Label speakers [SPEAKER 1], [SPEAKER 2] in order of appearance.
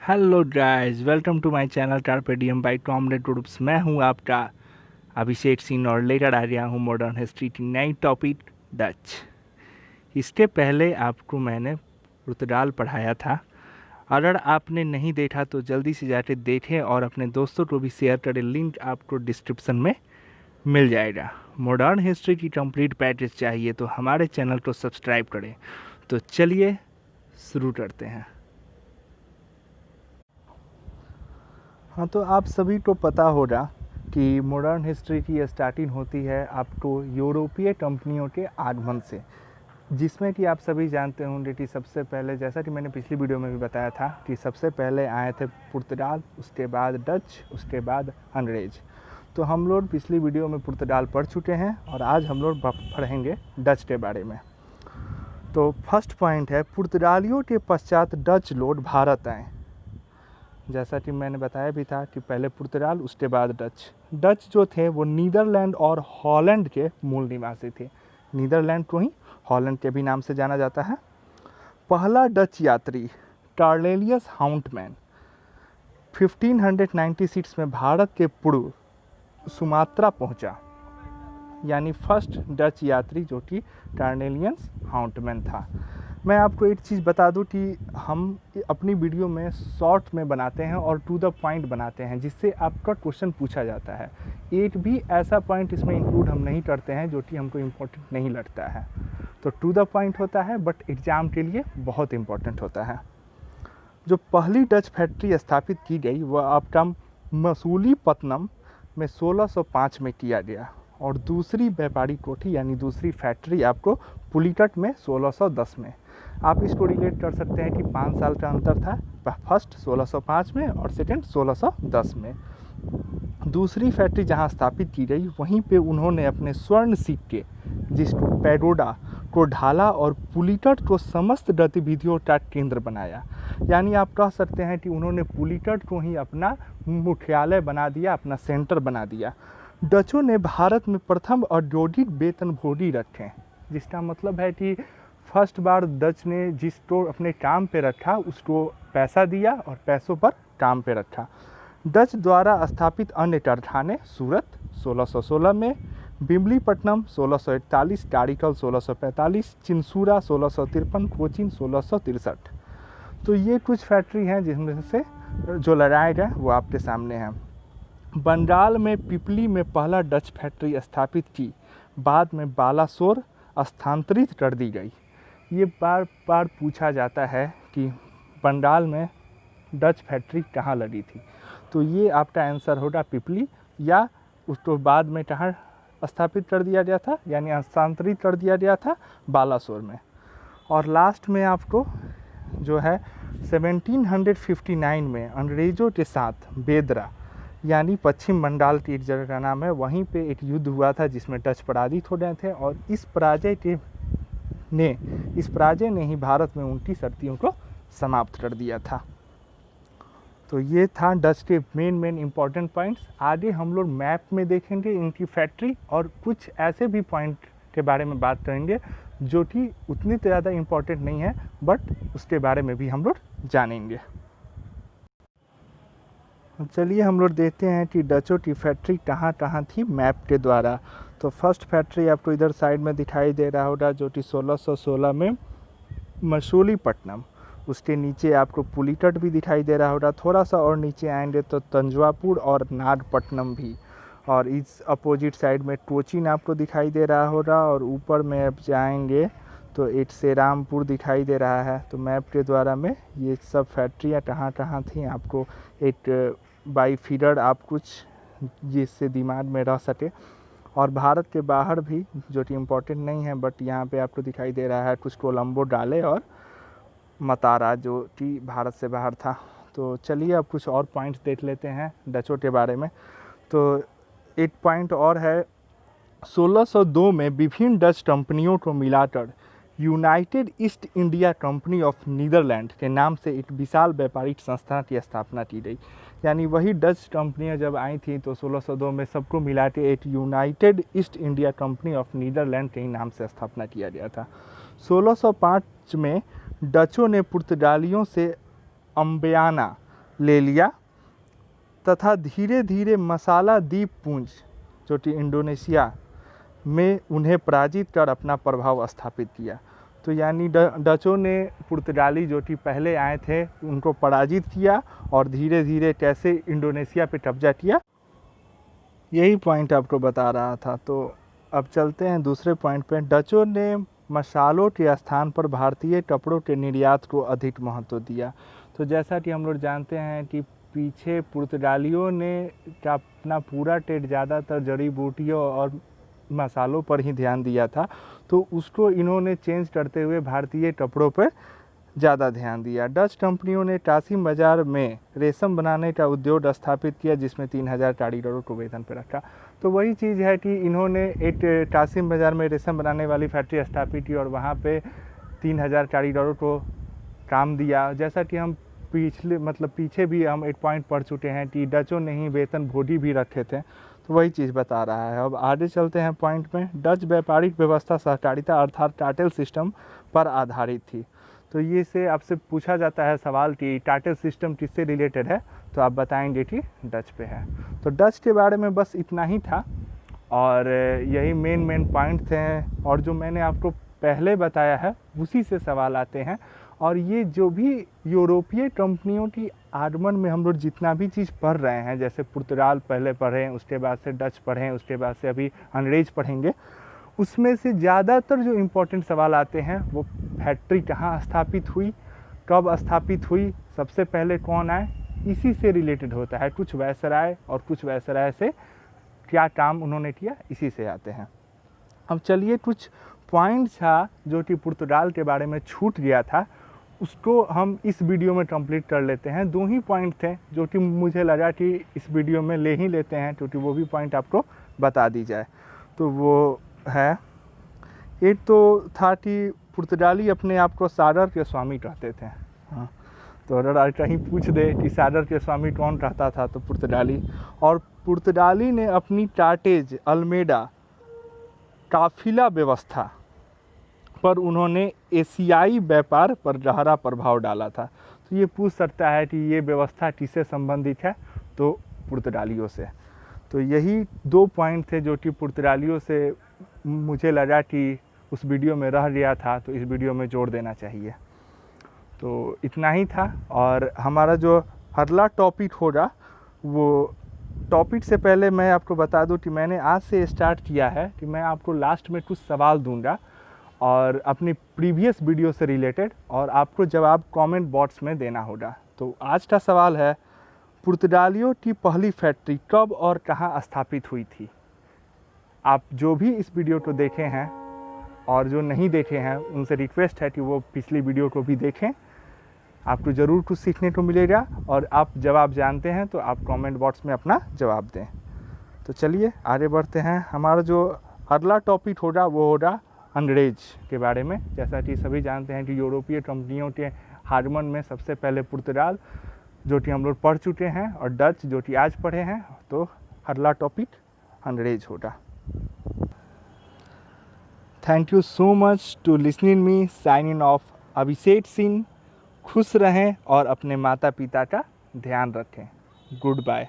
[SPEAKER 1] Hello guys, welcome to my channel carpe diem by comrade groups. मैं हूं आपका अभिषेक सिंह और लेकर आ गया हूं मॉडर्न हिस्ट्री की नई टॉपिक डच। इसके पहले आपको मैंने पुर्तगाल पढ़ाया था। अगर आपने नहीं देखा तो जल्दी से जाकर देखें और अपने दोस्तों को भी शेयर करें। लिंक आपको डिस्क्रिप्शन में मिल जाएगा। मॉडर्न हिस्ट्री की कंप्लीट पैकेज चाहिए तो हमारे चैनल को सब्सक्राइब करें। तो चलिए शुरू करते हैं। हाँ, तो आप सभी को पता होगा कि मॉडर्न हिस्ट्री की स्टार्टिंग होती है आपको यूरोपीय कंपनियों के आगमन से, जिसमें कि आप सभी जानते होंगे कि सबसे पहले, जैसा कि मैंने पिछली वीडियो में भी बताया था, कि सबसे पहले आए थे पुर्तगाल, उसके बाद डच, उसके बाद अंग्रेज। तो हम लोग पिछली वीडियो में पुर्तगाल पढ़ चुके हैं और आज हम लोग पढ़ेंगे डच के बारे में। तो फर्स्ट पॉइंट है, पुर्तगालियों के पश्चात डच लोग भारत आए। जैसा कि मैंने बताया भी था कि पहले पुर्तगाल, उसके बाद डच। डच जो थे वो नीदरलैंड और हॉलैंड के मूल निवासी थे। नीदरलैंड को ही हॉलैंड के भी नाम से जाना जाता है। पहला डच यात्री कार्नेलियस हाउंटमैन 1596 में भारत के पूर्व सुमात्रा पहुंचा, यानी फर्स्ट डच यात्री जो कि कार्नेलियस हाउंटमैन था। मैं आपको एक चीज़ बता दूं कि हम अपनी वीडियो में शॉर्ट में बनाते हैं और टू द पॉइंट बनाते हैं, जिससे आपका क्वेश्चन पूछा जाता है। एक भी ऐसा पॉइंट इसमें इंक्लूड हम नहीं करते हैं जो कि हमको इम्पोर्टेंट नहीं लगता है। तो टू द पॉइंट होता है, बट एग्ज़ाम के लिए बहुत इम्पोर्टेंट होता है। जो पहली डच फैक्ट्री स्थापित की गई वह आपका मसूलीपट्टनम में 1605 में किया गया, और दूसरी व्यापारी कोठी यानी दूसरी फैक्ट्री आपको पुलिकट में 1610 में। आप इसको रिलेट कर सकते हैं कि 5 साल का अंतर था, फर्स्ट 1605 में और सेकंड 1610 में। दूसरी फैक्ट्री जहां स्थापित की गई वहीं पे उन्होंने अपने स्वर्ण सिक्के, जिसको पैगोडा को ढाला और पुलिकट को समस्त गतिविधियों का केंद्र बनाया। यानी आप कह सकते हैं कि उन्होंने पुलिकट को ही अपना मुख्यालय बना दिया, अपना सेंटर बना दिया। डचों ने भारत में प्रथम औद्योगिक वेतनभोगी रखे, जिसका मतलब है कि फर्स्ट बार डच ने जिसको अपने काम पे रखा उसको पैसा दिया और पैसों पर काम पे रखा। डच द्वारा स्थापित अन्य कारखाने सूरत 1616 में, बिमलीपट्टनम 1641, कारिकल 1645, चिंसूरा 1653, कोचीन 1663। तो ये कुछ फैक्ट्री हैं जिनमें से जो लगाए गए वो आपके सामने हैं। बंगाल में पिपली में पहला डच फैक्ट्री स्थापित की, बाद में बालासोर स्थानांतरित कर दी गई। ये बार बार पूछा जाता है कि बंगाल में डच फैक्ट्री कहाँ लगी थी, तो ये आपका आंसर होगा पिपली, या उसको बाद में कहाँ स्थापित कर दिया गया था, यानी हस्तांतरित कर दिया गया था बालासोर में। और लास्ट में आपको जो है 1759 में अंग्रेज़ों के साथ बेदरा, यानी पश्चिम बंगाल की एक जगह का नाम है, वहीं पे एक युद्ध हुआ था जिसमें डच पराजित हो गए थे, और इस पराजय ने ही भारत में उनकी शक्तियों को समाप्त कर दिया था। तो ये था डच के मेन इम्पॉर्टेंट पॉइंट्स। आगे हम लोग मैप में देखेंगे इनकी फैक्ट्री और कुछ ऐसे भी पॉइंट के बारे में बात करेंगे जो कि उतनी ज़्यादा इम्पॉर्टेंट नहीं है, बट उसके बारे में भी हम लोग जानेंगे। चलिए हम लोग देखते हैं कि डचों की फैक्ट्री कहाँ कहाँ थी मैप के द्वारा। तो फर्स्ट फैक्ट्री आपको इधर साइड में दिखाई दे रहा होगा, जो कि 1616 में मसूलीपट्टनम। उसके नीचे आपको पुलिकट भी दिखाई दे रहा होगा। थोड़ा सा और नीचे आएंगे तो तंजवापुर और नागपट्टनम भी, और इस अपोजिट साइड में कोचीन आपको दिखाई दे रहा होगा, और ऊपर में आप जाएंगे तो एक श्रीरामपुर दिखाई दे रहा है। तो मैप के द्वारा में ये सब फैक्ट्रियाँ कहाँ कहाँ थी आपको एक बाई फीडर आप कुछ जिससे दिमाग में रह सके। और भारत के बाहर भी, जो कि इम्पोर्टेंट नहीं है, बट यहाँ पे आपको दिखाई दे रहा है कुछ कोलंबो डाले और मतारा, जो कि भारत से बाहर था। तो चलिए अब कुछ और पॉइंट्स देख लेते हैं डचों के बारे में। तो एक पॉइंट और है, 1602 में विभिन्न डच कंपनियों को मिलाकर United East India Company of Netherland के नाम से एक विशाल व्यापारिक संस्था की स्थापना की गई। यानी वही डच कंपनियां जब आई थी तो 1602 में सबको मिला के एक United East India Company of Netherland के नाम से स्थापना किया गया था। 1605 में डचों ने पुर्तगालियों से अम्बियाना ले लिया तथा धीरे धीरे मसाला द्वीपपुंज जो कि इंडोनेशिया में उन्हें पराजित कर अपना प्रभाव स्थापित किया। तो यानी डचों ने पुर्तगाली जो कि पहले आए थे उनको पराजित किया और धीरे धीरे कैसे इंडोनेशिया पे कब्जा किया, यही पॉइंट आपको बता रहा था। तो अब चलते हैं दूसरे पॉइंट पे। डचों ने मसालों के स्थान पर भारतीय कपड़ों के निर्यात को अधिक महत्व दिया। तो जैसा कि हम लोग जानते हैं कि पीछे पुर्तगालियों ने अपना पूरा ट्रेड ज़्यादातर जड़ी बूटियों और मसालों पर ही ध्यान दिया था, तो उसको इन्होंने चेंज करते हुए भारतीय कपड़ों पर ज़्यादा ध्यान दिया। डच कंपनियों ने कासिम बाज़ार में रेशम बनाने का उद्योग स्थापित किया जिसमें 3000 कारीगरों को वेतन पर रखा। तो वही चीज़ है कि इन्होंने एक कासिम बाज़ार में रेशम बनाने वाली फैक्ट्री स्थापित की और वहाँ पे 3000 कारीगरों को काम दिया। जैसा कि हम पीछे भी हम एक पॉइंट पढ़ चुके हैं कि डचों ने ही वेतन भोगी भी रखे थे, तो वही चीज़ बता रहा है। अब आगे चलते हैं पॉइंट में। डच व्यापारिक व्यवस्था सहकारिता अर्थात कार्टेल सिस्टम पर आधारित थी। तो ये से आपसे पूछा जाता है सवाल कि कार्टेल सिस्टम किससे रिलेटेड है, तो आप बताएंगे कि डच पे है। तो डच के बारे में बस इतना ही था और यही मेन पॉइंट थे और जो मैंने आपको पहले बताया है उसी से सवाल आते हैं। और ये जो भी यूरोपीय कंपनियों की आगमन में हम लोग जितना भी चीज़ पढ़ रहे हैं, जैसे पुर्तगाल पहले पढ़े, उसके बाद से डच पढ़ें, उसके बाद से अभी अंग्रेज पढ़ेंगे, उसमें से ज़्यादातर जो इम्पोर्टेंट सवाल आते हैं वो फैक्ट्री कहाँ स्थापित हुई, कब स्थापित हुई, सबसे पहले कौन आए, इसी से रिलेटेड होता है। कुछ वायसराय और कुछ वायसराय से क्या काम उन्होंने किया, इसी से आते हैं। अब चलिए कुछ पॉइंट था जो कि पुर्तगाल के बारे में छूट गया था, उसको हम इस वीडियो में कंप्लीट कर लेते हैं। 2 ही पॉइंट थे जो कि मुझे लगा कि इस वीडियो में ले ही लेते हैं क्योंकि वो भी पॉइंट आपको बता दी जाए। तो वो है, एक तो था कि पुर्तगाली अपने आप को सागर के स्वामी कहते थे। हाँ, तो अगर कहीं पूछ दे कि सागर के स्वामी कौन कहता था तो पुर्तगाली। और पुर्तगाली ने अपनी कार्टेज अल्मेडा काफिला व्यवस्था पर उन्होंने एशियाई व्यापार पर गहरा प्रभाव डाला था। तो ये पूछ सकता है कि ये व्यवस्था किससे संबंधित है, तो पुर्तगालियों से। तो यही 2 पॉइंट थे जो कि पुर्तगालियों से मुझे लगा कि उस वीडियो में रह गया था, तो इस वीडियो में जोड़ देना चाहिए। तो इतना ही था। और हमारा जो अगला टॉपिक होगा, वो टॉपिक से पहले मैं आपको बता दूं कि मैंने आज से स्टार्ट किया है कि मैं आपको लास्ट में कुछ सवाल दूंगा और अपनी प्रीवियस वीडियो से रिलेटेड, और आपको जवाब कमेंट बॉक्स में देना होगा। तो आज का सवाल है, पुर्तगालियों की पहली फैक्ट्री कब और कहाँ स्थापित हुई थी? आप जो भी इस वीडियो को देखे हैं और जो नहीं देखे हैं उनसे रिक्वेस्ट है कि वो पिछली वीडियो को भी देखें, आपको ज़रूर कुछ सीखने को मिलेगा। और आप जवाब जानते हैं तो आप कमेंट बॉक्स में अपना जवाब दें। तो चलिए आगे बढ़ते हैं। हमारा जो अगला टॉपिक होगा वो होगा अंग्रेज के बारे में। जैसा कि सभी जानते हैं कि यूरोपीय कंपनियों के आगमन में सबसे पहले पुर्तगाल जो कि हम लोग पढ़ चुके हैं और डच जो कि आज पढ़े हैं, तो अगला टॉपिक अंग्रेज होगा। Thank you so much to listening me. Signing off, Abhishek Singh. खुश रहें और अपने माता पिता का ध्यान रखें। Good bye.